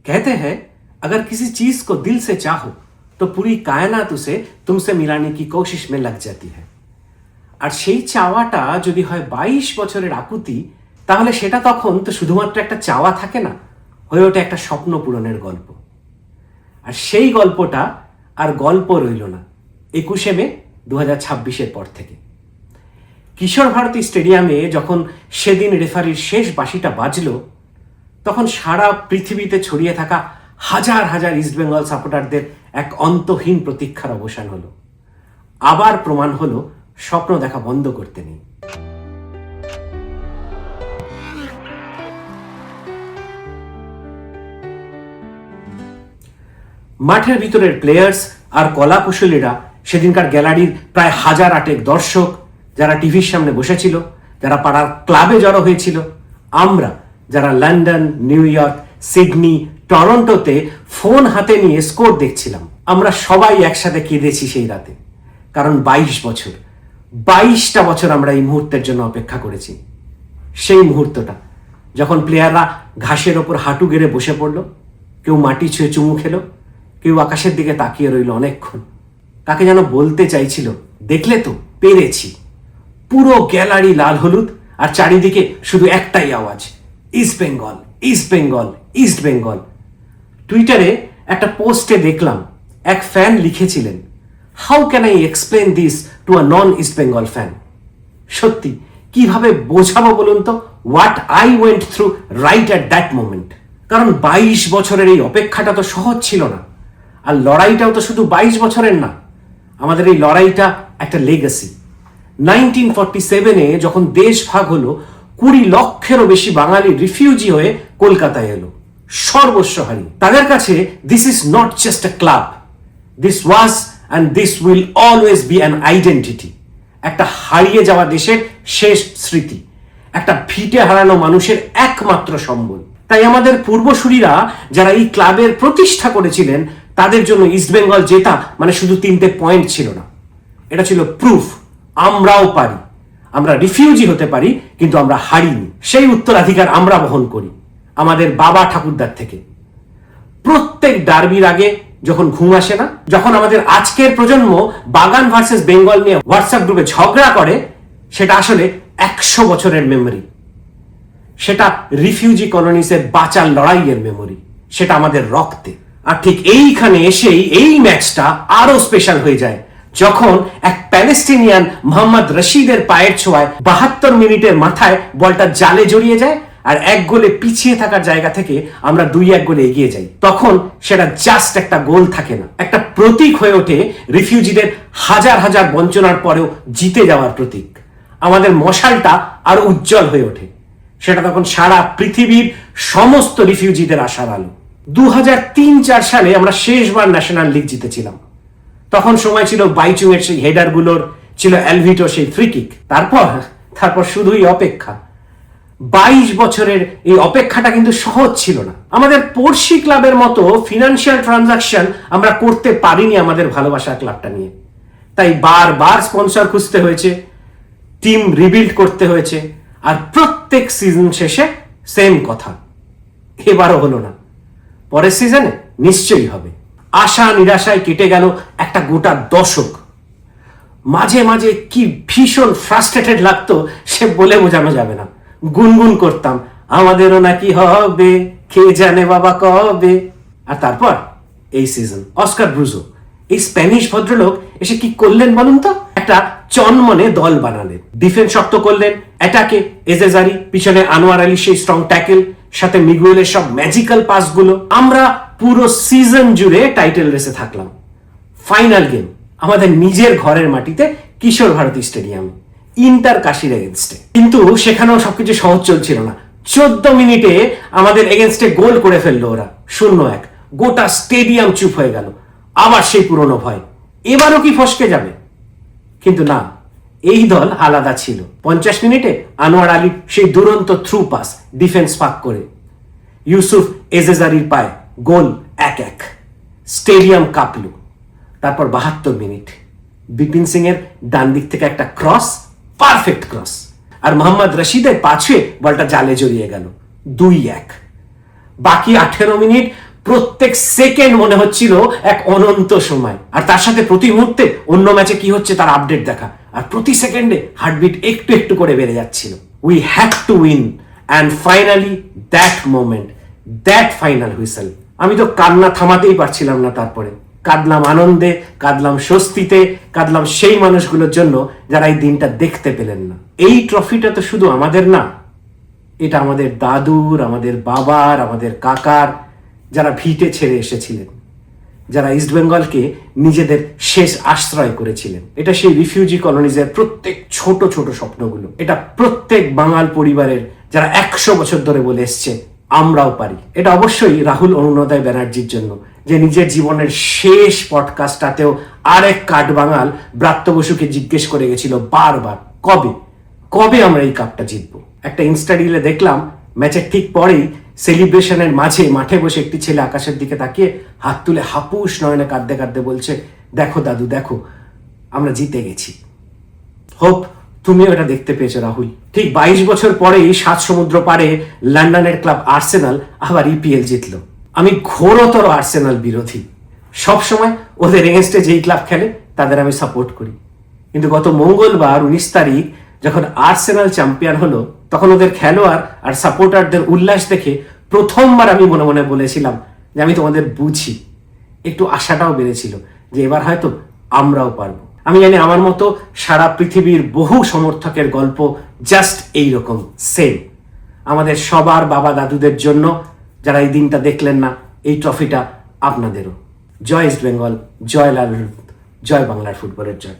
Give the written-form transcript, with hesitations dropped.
कहते हैं अगर किसी चीज को दिल से चाहो तो पूरी कायनात उसे तुमसे मिलाने की कोशिश में लग जाती है। আর সেই চাওয়াটা যদি হয় 22 বছরের আকুতি, তাহলে সেটা তখন তো শুধুমাত্র একটা চাওয়া থাকে না, হয়ে ওঠে একটা স্বপ্ন পূরণের গল্প। আর সেই গল্পটা আর গল্প রইল না 21শে মে 2026-এর পর থেকে। কিশোর ভারতী স্টেডিয়ামে যখন সেদিন রেফারির শেষ বাঁশিটা বাজলো, তখন সারা পৃথিবীতে ছড়িয়ে থাকা হাজার হাজার ইস্টবেঙ্গল সাপোর্টারদের এক অন্তহীন প্রতীক্ষার অবসান হলো। আবার প্রমাণ হলো স্বপ্ন দেখা বন্ধ করতে নেই। মাঠের ভিতরের প্লেয়ার্স আর কলাকুশলীরা, সেদিনকার গ্যালারির প্রায় 1008 দর্শক, যারা টিভির সামনে বসেছিল, যারা পাড়ার ক্লাবে জড়ো হয়েছিল, আমরা যারা লন্ডন, নিউ ইয়র্ক, সিডনি, টরন্টোতে ফোন হাতে নিয়ে স্কোর দেখছিলাম, আমরা সবাই একসাথে কেঁদেছি সেই রাতে। কারণ 22টা বছর আমরা এই মুহূর্তের জন্য অপেক্ষা করেছি। সেই মুহূর্তটা যখন প্লেয়াররা ঘাসের ওপর হাঁটু গেড়ে বসে পড়ল, কেউ মাটি ছুঁয়ে চুমু খেলো, কেউ আকাশের দিকে তাকিয়ে রইল অনেকক্ষণ। তাকে যেন বলতে চাইছিল, দেখলে তো, পেরেছি। পুরো গ্যালারি লাল হলুদ, আর চারিদিকে শুধু একটাই আওয়াজ, east Bengal, east Bengal, east Bengal. টুইটারে একটা পোস্টে দেখলাম এক ফ্যান লিখেছিলেন, how can I explain this to a non east Bengal fan. সত্যি কিভাবে বোঝাবো বলুন তো what I went through right at that moment. কারণ 22 বছরের এই অপেক্ষাটা তো সহজ ছিল না। আর লড়াইটাও তো শুধু 22 বছরের না, আমাদের এই লড়াইটা একটা লেগাসি। 1947-এ যখন দেশ ভাগ হলো, 20 লক্ষেরও বেশি বাঙালি রিফিউজি হয়ে কলকাতায় এলো সর্বস্ব হারিয়ে। তাদের কাছে this is not just a club, this was and this will always be an identity. একটা হারিয়ে যাওয়া দেশের শেষ স্মৃতি, একটা ভিটে হারানো মানুষের একমাত্র সম্বল। তাই আমাদের পূর্বসূরীরা যারা এই ক্লাবের প্রতিষ্ঠা করেছিলেন, তাদের জন্য ইস্টবেঙ্গল জেতা মানে শুধু 3টে পয়েন্ট ছিল না, এটা ছিল প্রুফ আমরাও পারি, আমরা রিফিউজি হতে পারি, কিন্তু আমরা হারিনি। সেই উত্তরাধিকার আমরা বহন করি আমাদের বাবা ঠাকুরদার থেকে। প্রত্যেক ডার্বির আগে যখন ঘুম আসে না, যখন আমাদের আজকের প্রজন্ম বাগান ভার্সেস বেঙ্গল নিয়ে হোয়াটসঅ্যাপ গ্রুপে ঝগড়া করে, সেটা আসলে 100 বছরের মেমোরি। সেটা রিফিউজি কলোনিসের বাঁচার লড়াইয়ের মেমোরি, সেটা আমাদের রক্তে। আর ঠিক এইখানে এসেই এই ম্যাচটা আরো স্পেশাল হয়ে যায় যখন এক প্যালেস্টিনিয়ান মোহাম্মদ রশিদের পায়ের ছোঁয়ায় 72 মিনিটের মাথায় বলটা জালে জড়িয়ে যায়, আর 1 গোলে পিছিয়ে থাকার জায়গা থেকে আমরা 2-1 গোলে এগিয়ে যাই। তখন সেটা জাস্ট একটা গোল থাকে না, একটা প্রতীক হয়ে ওঠে রিফিউজিদের হাজার হাজার বঞ্চনার পরেও জিতে যাওয়ার প্রতীক। আমাদের মশালটা আরো উজ্জ্বল হয়ে ওঠে। সেটা তখন সারা পৃথিবীর সমস্ত রিফিউজিদের আশার আলো। 2003-4 সালে আমরা শেষবার ন্যাশনাল লিগ জিতেছিলাম। তখন সময় ছিল বাইচুংয়ের সেই হেডারগুলোর, ছিল অ্যালভিটো সেই ফ্রি কিক। তারপর শুধুই অপেক্ষা। 22 বছরের এই অপেক্ষাটা কিন্তু সহজ ছিল না। আমাদের পড়শি ক্লাবের মতো ফিনান্সিয়াল ট্রানজাকশন আমরা করতে পারিনি আমাদের ভালোবাসার ক্লাবটা নিয়ে। তাই বারবার স্পন্সর খুঁজতে হয়েছে, টিম রিবিল্ড করতে হয়েছে, আর প্রত্যেক সিজন শেষে সেম কথা, এবারও হলো না, পরের সিজনে নিশ্চয়ই হবে। আশা নিরাশায় কেটে গেল একটা গোটা দশক। মাঝে মাঝে কি ভীষণ ফ্রাস্ট্রেটেড লাগতো সে বলে বোঝানো যাবে না। গুনগুন করতাম, আমাদেরও নাকি হবে, কে জানে বাবা কবে। আর তারপর এই সিজন অস্কার ব্রুজো, এই স্প্যানিশ ভদ্রলোক এসে কি করলেন বলুন তো? একটা চনমনে দল বানালেন, ডিফেন্স শক্ত করলেন, অ্যাটাকে এজেজারি, পিছনে আনোয়ার আলী সেই স্ট্রং ট্যাকেল, সাথে মিগুয়েলের সব ম্যাজিক্যাল পাসগুলো। আমরা পুরো সিজন জুড়ে টাইটেল রেসে থাকলাম। ফাইনাল গেম আমাদের নিজের ঘরের মাটিতে কিশোর ভারতী স্টেডিয়ামে, ইন্টার কাশির এগেনস্টে। কিন্তু সেখানেও সবকিছু সহজ চলছিল না। 14 মিনিটে আমাদের এগেনস্টে গোল করে ফেললো ওরা, 0-1। গোটা স্টেডিয়াম চুপ হয়ে গেল। আবার সেই পুরনো ভয়, এবারও কি ফসকে যাবে? কিন্তু না, এই দল আলাদা ছিল। 50 মিনিটে আনোয়ার আলীর সেই দুরন্ত থ্রু পাস ডিফেন্স পাক করে, ইউসুফ এজেজারির পায়ে গোল, 1-1। স্টেডিয়াম কাঁপল। তারপর 72 মিনিট বিপিন সিং এর ডান দিক থেকে একটা ক্রস, পারফেক্ট ক্রস, আর মোহাম্মদ রশিদের পাছে বলটা জালে জড়িয়ে গেল, 2-1। বাকি 18 মিনিট প্রত্যেক সেকেন্ড মনে হচ্ছিল এক অনন্ত সময়, আর তার সাথে প্রতি মুহূর্তে অন্য ম্যাচে কি হচ্ছে তার আপডেট দেখা, আর প্রতি সেকেন্ডে হার্টবিট একটু একটু করে বেড়ে যাচ্ছিল। We had to win and finally that moment, that final whistle. আমি তো কান্না থামাতেই পারছিলাম না। তারপরে কাঁদলাম আনন্দে, কাঁদলাম স্বস্তিতে, কাঁদলাম সেই মানুষগুলোর জন্য যারা এই দিনটা দেখতে পেলেন না। এই ট্রফিটা তো শুধু আমাদের না, এটা আমাদের দাদুর, আমাদের বাবার, আমাদের কাকার, যারা ভিটে ছেড়ে এসেছিলেন, যারা ইস্টবেঙ্গলকে নিজেদের শেষ আশ্রয় করেছিলেন। এটা সেই রিফিউজি কলোনিজের প্রত্যেক ছোট ছোট স্বপ্নগুলো। এটা প্রত্যেক বাঙাল পরিবারের যারা 100 বছর ধরে বলে এসছে আমরাও পারি। এটা অবশ্যই রাহুল অরুণোদয় ব্যানার্জির জন্য, যে নিজের জীবনের শেষ পডকাস্টটাতেও আরেক কাঠ বাঙাল ব্রাত্য বসুকে জিজ্ঞেস করে গেছিল বারবার, কবে কবে আমরা এই কাপটা জিতবো। একটা ইনস্টা রিলে দেখলাম ম্যাচের ঠিক পরেই সেলিব্রেশনের মাঝে মাঠে বসে একটি ছেলে আকাশের দিকে তাকিয়ে হাত তুলে হাপুস নয়নে কাঁদতে কাঁদতে বলছে, দেখো দাদু দেখো, আমরা জিতে গেছি। হোপ তুমিও এটা দেখতে পেয়েছো রাহুল। ঠিক 22 বছর পরেই 7 সমুদ্র পারে লন্ডনের ক্লাব আর্সেনাল আবার ইপিএল জিতলো। আমি ঘোরতর আর্সেনাল বিরোধী, সবসময় ওদের এগেনস্টে যেই ক্লাব খেলে তাদের আমি সাপোর্ট করি। কিন্তু গত মঙ্গলবার 19 তারিখ যখন আর্সেনাল চ্যাম্পিয়ন হলো, তখন ওদের খেলোয়াড় আর সাপোর্টারদের উল্লাস দেখে প্রথমবার আমি মনে মনে বলেছিলাম যে আমি তোমাদের বুঝি। একটু আশাটাও বেড়েছিল যে এবার হয়তো আমরাও পারবো। আমি জানি আমার মতো সারা পৃথিবীর বহু সমর্থকের গল্প জাস্ট এইরকম সেম। আমাদের সবার বাবা দাদুদের জন্য যারা এই দিনটা দেখলেন না, এই ট্রফিটা আপনাদেরও। জয় ইস্ট বেঙ্গল, জয় লাল, জয় বাংলার ফুটবলের জয়।